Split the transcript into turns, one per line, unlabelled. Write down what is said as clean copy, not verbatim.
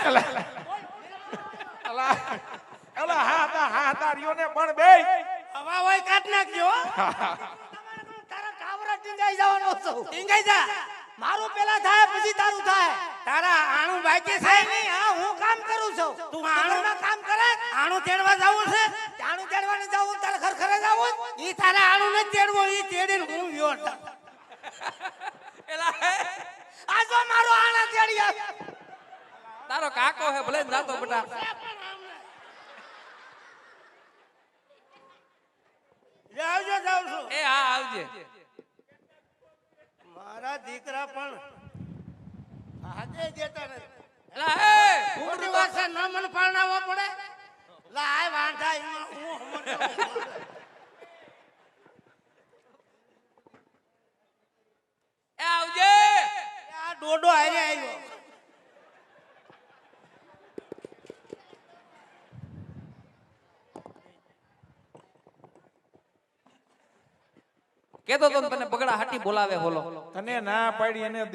અલા અલા હા તારીઓને પણ બે
હવા હોય કાઢ નાખજો તારા કાવરા ટીંગાઈ જવાનો છો ટીંગાઈ જા મારું પેલા થાય પછી તારું થાય તારા આણું બાકી છે નહીં હા હું કામ કરું છું તું આણું કામ કરે આણું તેડવા જાવું છે આણું તેડવાને જાવું તારે ઘર ઘરે જાવું ઈ તારે આણું ન તેડવો ઈ તેડીને હું વ્યો
એલા
આ જો મારો આણા તેડી આવ
તારો કાકો હે ભલે જાતો બેટા
આવજો જાવ છું
એ હા આવજે
મારા દીકરા પણ હાજે દેતા નથી
એલા એ
મોટી વાત છે ન મન પાણાવવા પડે લા આ વાંઢા હું
એ આવજે
આ ડોડો આરે આવ્યો
કેતો તો તને બગડા હાટી બોલાવે બોલો
તને ના પાડી એને